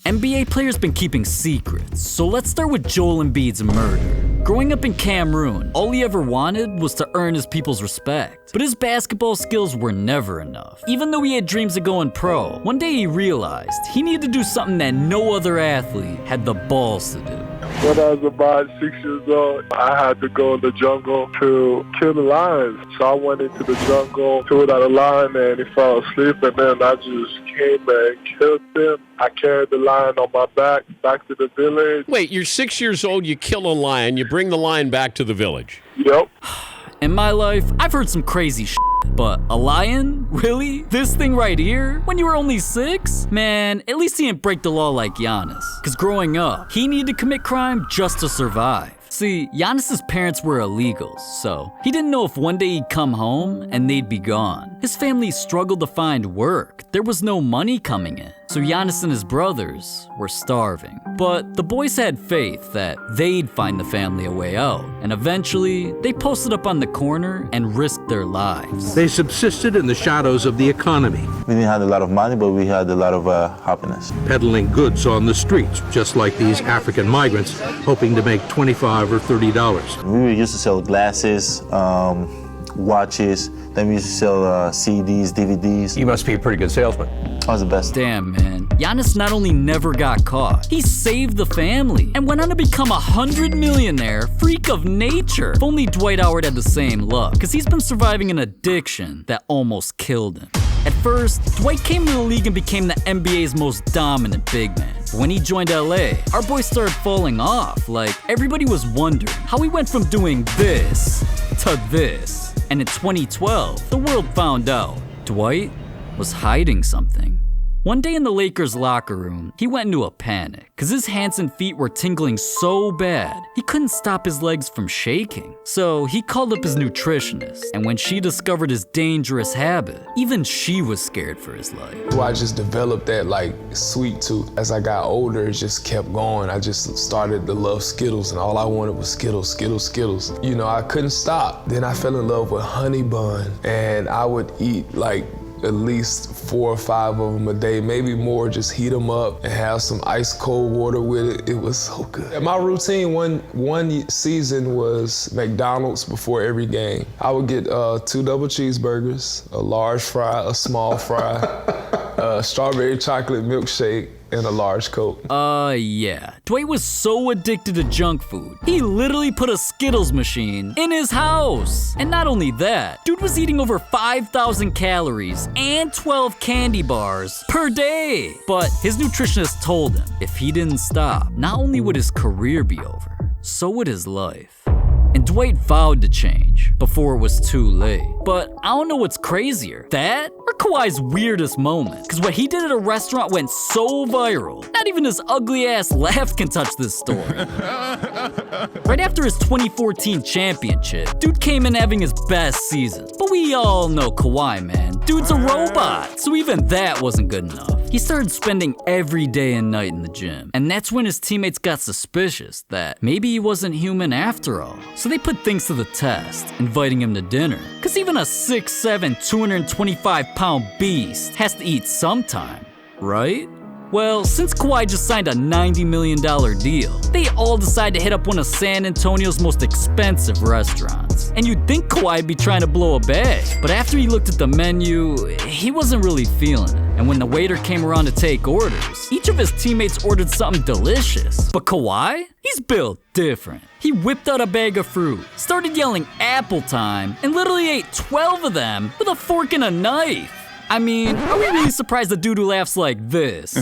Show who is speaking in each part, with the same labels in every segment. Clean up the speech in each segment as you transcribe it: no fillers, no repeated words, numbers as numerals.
Speaker 1: NBA players been keeping secrets, so let's start with Joel Embiid's murder. Growing up in Cameroon, all he ever wanted was to earn his people's respect. But his basketball skills were never enough. Even though he had dreams of going pro, one day he realized he needed to do something that no other athlete had the balls to do.
Speaker 2: When I was about 6 years old, I had to go in the jungle to kill the lions. So I went into the jungle, killed out a lion, and he fell asleep. And then I just came and killed him. I carried the lion on my back to the village.
Speaker 3: Wait, you're 6 years old, you kill a lion, you bring the lion back to the village.
Speaker 2: Yep.
Speaker 1: In my life, I've heard some crazy shit, but a lion? Really? This thing right here? When you were only 6? Man, at least he didn't break the law like Giannis. Cause growing up, he needed to commit crime just to survive. See, Giannis's parents were illegals, so he didn't know if one day he'd come home and they'd be gone. His family struggled to find work. There was no money coming in, so Giannis and his brothers were starving. But the boys had faith that they'd find the family a way out, and eventually, they posted up on the corner and risked their lives.
Speaker 4: They subsisted in the shadows of the economy.
Speaker 5: We didn't have a lot of money, but we had a lot of happiness.
Speaker 4: Peddling goods on the streets, just like these African migrants, hoping to make $25 or $30.
Speaker 5: We used to sell glasses, watches, then we used to sell CDs, DVDs.
Speaker 6: You must be a pretty good salesman.
Speaker 5: I was the best.
Speaker 1: Damn, man. Giannis not only never got caught, he saved the family and went on to become a $100 millionaire freak of nature. If only Dwight Howard had the same luck, because he's been surviving an addiction that almost killed him. At first, Dwight came to the league and became the NBA's most dominant big man. But when he joined LA, our boy started falling off. Like, everybody was wondering how he went from doing this to this. And in 2012, the world found out Dwight was hiding something. One day in the Lakers locker room, he went into a panic because his hands and feet were tingling so bad, he couldn't stop his legs from shaking. So he called up his nutritionist, and when she discovered his dangerous habit, even she was scared for his life.
Speaker 7: So I just developed that sweet tooth. As I got older, it just kept going. I just started to love Skittles, and all I wanted was Skittles, Skittles, Skittles. You know, I couldn't stop. Then I fell in love with honey bun, and I would eat at least 4 or 5 of them a day, maybe more. Just heat them up and have some ice cold water with it. It was so good. And my routine one season was McDonald's before every game. I would get 2 double cheeseburgers, a large fry, a small fry, a strawberry chocolate milkshake, and a large Coke.
Speaker 1: Yeah. Dwight was so addicted to junk food, he literally put a Skittles machine in his house. And not only that, dude was eating over 5,000 calories and 12 candy bars per day. But his nutritionist told him if he didn't stop, not only would his career be over, so would his life. And Dwight vowed to change before it was too late. But I don't know what's crazier, that or Kawhi's weirdest moment. Because what he did at a restaurant went so viral, not even his ugly ass laugh can touch this story. Right after his 2014 championship, dude came in having his best season. But we all know Kawhi, man. Dude's a robot, so even that wasn't good enough. He started spending every day and night in the gym. And that's when his teammates got suspicious that maybe he wasn't human after all. So they put things to the test, inviting him to dinner. Cause even a 6'7", 225-pound beast has to eat sometime, right? Well, since Kawhi just signed a $90 million deal, they all decided to hit up one of San Antonio's most expensive restaurants. And you'd think Kawhi'd be trying to blow a bag, but after he looked at the menu, he wasn't really feeling it. And when the waiter came around to take orders, each of his teammates ordered something delicious. But Kawhi? He's built different. He whipped out a bag of fruit, started yelling apple time, and literally ate 12 of them with a fork and a knife. I mean, are we really surprised the dude who laughs like this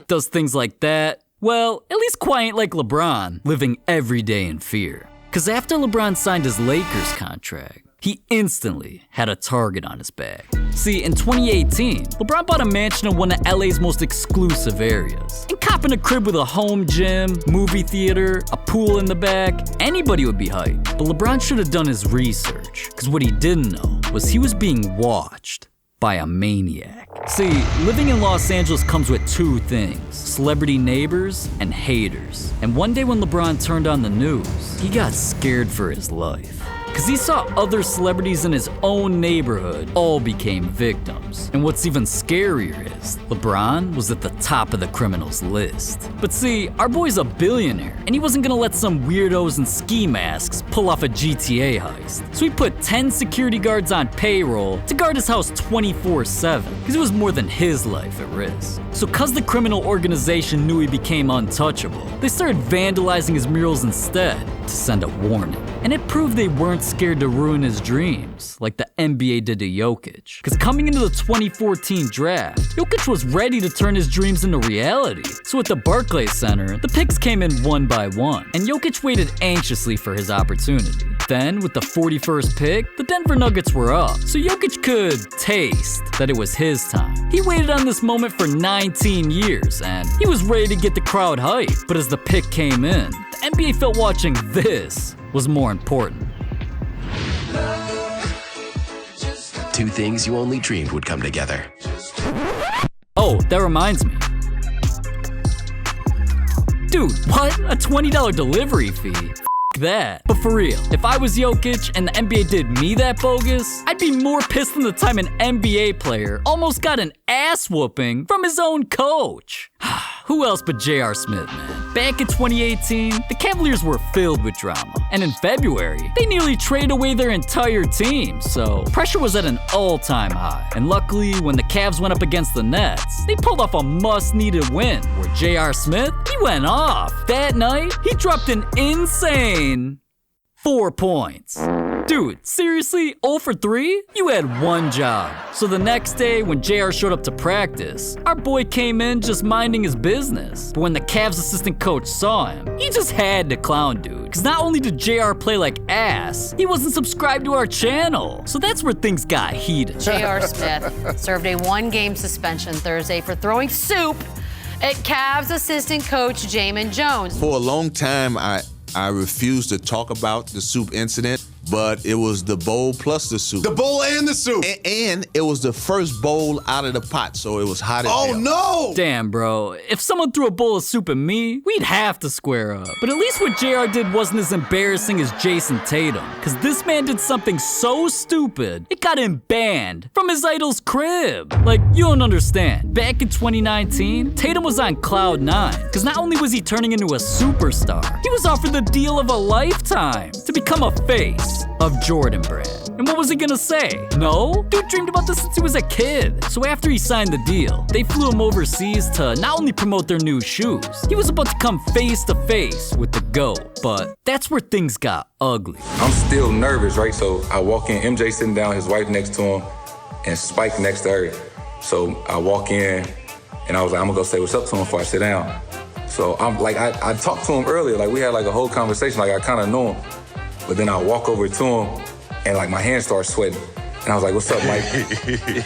Speaker 1: does things like that? Well, at least Kawhi ain't like LeBron, living every day in fear. Cause after LeBron signed his Lakers contract, he instantly had a target on his back. See, in 2018, LeBron bought a mansion in one of LA's most exclusive areas. And copping a crib with a home gym, movie theater, a pool in the back, anybody would be hyped. But LeBron should have done his research, because what he didn't know was he was being watched by a maniac. See, living in Los Angeles comes with 2 things: celebrity neighbors and haters. And one day when LeBron turned on the news, he got scared for his life. Cause he saw other celebrities in his own neighborhood all became victims. And what's even scarier is, LeBron was at the top of the criminals list. But see, our boy's a billionaire, and he wasn't gonna let some weirdos in ski masks pull off a GTA heist. So he put 10 security guards on payroll to guard his house 24/7, cause it was more than his life at risk. So cause the criminal organization knew he became untouchable, they started vandalizing his murals instead to send a warning. And it proved they weren't scared to ruin his dreams, like the NBA did to Jokic. Cause coming into the 2014 draft, Jokic was ready to turn his dreams into reality. So at the Barclays Center, the picks came in one by one, and Jokic waited anxiously for his opportunity. Then, with the 41st pick, the Denver Nuggets were up, so Jokic could taste that it was his time. He waited on this moment for 19 years, and he was ready to get the crowd hyped. But as the pick came in, the NBA felt watching this was more important.
Speaker 6: Two things you only dreamed would come together.
Speaker 1: Oh, that reminds me. Dude, what? A $20 delivery fee? That. But for real, if I was Jokic and the NBA did me that bogus, I'd be more pissed than the time an NBA player almost got an ass whooping from his own coach. Who else but J.R. Smith, man? Back in 2018, the Cavaliers were filled with drama. And in February, they nearly traded away their entire team, so pressure was at an all-time high. And luckily, when the Cavs went up against the Nets, they pulled off a much-needed win, where J.R. Smith, he went off. That night, he dropped an insane 4 points. Dude, seriously, 0 for 3? You had one job. So the next day, when JR showed up to practice, our boy came in just minding his business. But when the Cavs assistant coach saw him, he just had to clown dude. Because not only did JR play like ass, he wasn't subscribed to our channel. So that's where things got heated.
Speaker 8: J.R. Smith served a one-game suspension Thursday for throwing soup at Cavs assistant coach Jamin Jones.
Speaker 9: For a long time, I refused to talk about the soup incident, but it was the bowl plus the soup.
Speaker 10: The bowl and the soup.
Speaker 9: And it was the first bowl out of the pot, so it was hot as hell.
Speaker 10: Oh, no!
Speaker 1: Damn, bro. If someone threw a bowl of soup at me, we'd have to square up. But at least what JR did wasn't as embarrassing as Jason Tatum, because this man did something so stupid, it got him banned from his idol's crib. Like, you don't understand. Back in 2019, Tatum was on cloud 9, because not only was he turning into a superstar, he was offered the deal of a lifetime to become a face of Jordan Brand. And what was he gonna say? No? Dude dreamed about this since he was a kid. So after he signed the deal, they flew him overseas to not only promote their new shoes, he was about to come face to face with the GOAT. But that's where things got ugly.
Speaker 11: I'm still nervous, right? So I walk in, MJ sitting down, his wife next to him, and Spike next to her. So I walk in, and I was like, I'm gonna go say what's up to him before I sit down. So I'm like, I talked to him earlier, like we had like a whole conversation, like I kind of know him. But then I walk over to him, and like my hand starts sweating. And I was like, what's up, Mike?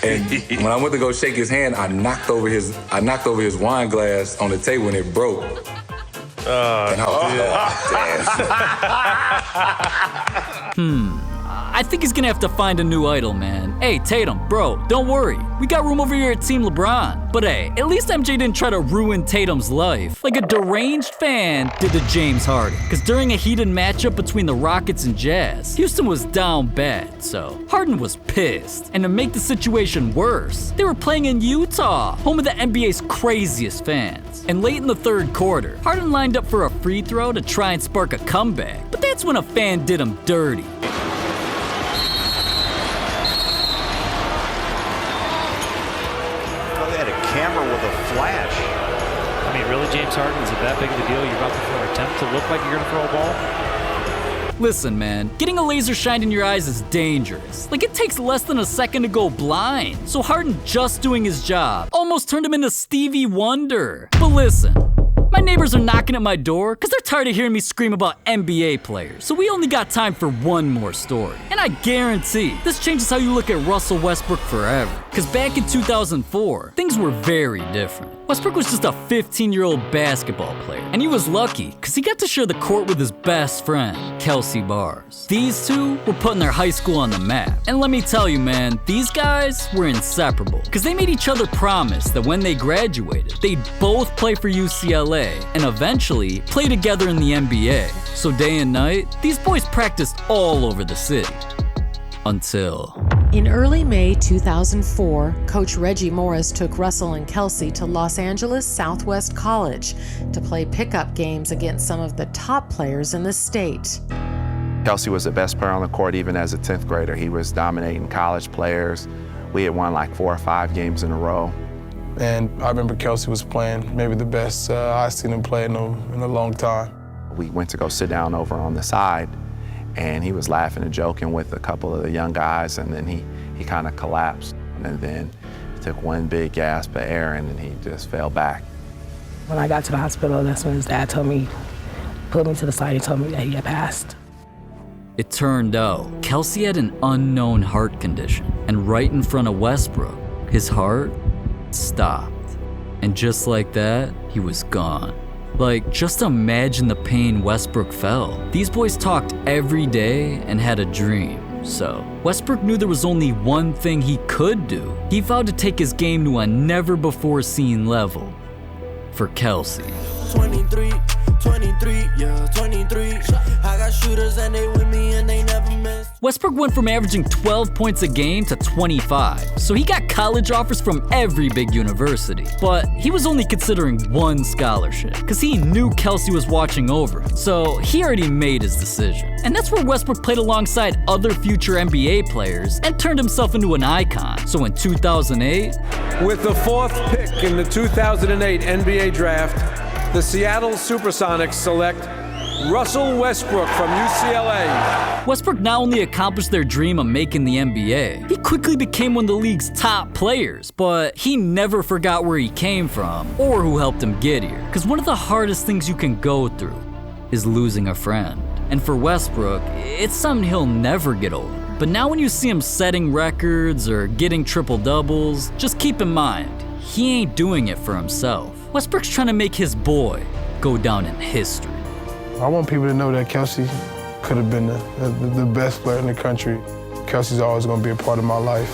Speaker 11: And when I went to go shake his hand, I knocked over his wine glass on the table and it broke. And I was
Speaker 1: like, I think he's gonna have to find a new idol, man. Hey, Tatum, bro, don't worry. We got room over here at Team LeBron. But hey, at least MJ didn't try to ruin Tatum's life like a deranged fan did to James Harden. Because during a heated matchup between the Rockets and Jazz, Houston was down bad, so Harden was pissed. And to make the situation worse, they were playing in Utah, home of the NBA's craziest fans. And late in the third quarter, Harden lined up for a free throw to try and spark a comeback. But that's when a fan did him dirty.
Speaker 12: Camera with a flash.
Speaker 13: I mean, really, James Harden, is it that big of a deal? You're about to throw an attempt to look like you're going to throw a ball?
Speaker 1: Listen, man, getting a laser shined in your eyes is dangerous. Like, it takes less than a second to go blind. So Harden just doing his job almost turned him into Stevie Wonder. But listen, my neighbors are knocking at my door because they're tired of hearing me scream about NBA players. So we only got time for one more story. And I guarantee this changes how you look at Russell Westbrook forever. Because back in 2004, things were very different. Westbrook was just a 15-year-old basketball player, and he was lucky because he got to share the court with his best friend, Kelsey Bars. These two were putting their high school on the map. And let me tell you, man, these guys were inseparable because they made each other promise that when they graduated, they'd both play for UCLA and eventually play together in the NBA. So day and night, these boys practiced all over the city. Until...
Speaker 10: In early May 2004, Coach Reggie Morris took Russell and Kelsey to Los Angeles Southwest College to play pickup games against some of the top players in the state.
Speaker 14: Kelsey was the best player on the court even as a 10th grader. He was dominating college players. We had won like 4 or 5 games in a row.
Speaker 7: And I remember Kelsey was playing maybe the best I've seen him play in a long time.
Speaker 14: We went to go sit down over on the side, and he was laughing and joking with a couple of the young guys, and then he kind of collapsed. And then he took one big gasp of air, and then he just fell back.
Speaker 15: When I got to the hospital, that's when his dad pulled me to the side and told me that he had passed.
Speaker 1: It turned out Kelsey had an unknown heart condition, and right in front of Westbrook, his heart stopped. And just like that, he was gone. Like, just imagine the pain Westbrook felt. These boys talked every day and had a dream. So, Westbrook knew there was only one thing he could do. He vowed to take his game to a never-before-seen level. For Kelsey.
Speaker 16: 23, yeah, 23. I got shooters and they with me and they never miss.
Speaker 1: Westbrook went from averaging 12 points a game to 25, so he got college offers from every big university. But he was only considering one scholarship, because he knew Kelsey was watching over him, so he already made his decision. And that's where Westbrook played alongside other future NBA players and turned himself into an icon. So in 2008,
Speaker 17: with the 4th pick in the 2008 NBA Draft, the Seattle Supersonics select Russell Westbrook from UCLA.
Speaker 1: Westbrook not only accomplished their dream of making the NBA, he quickly became one of the league's top players, but he never forgot where he came from or who helped him get here. Because one of the hardest things you can go through is losing a friend. And for Westbrook, it's something he'll never get over. But now when you see him setting records or getting triple-doubles, just keep in mind, he ain't doing it for himself. Westbrook's trying to make his boy go down in history.
Speaker 7: I want people to know that Kelsey could have been the best player in the country. Kelsey's always going to be a part of my life.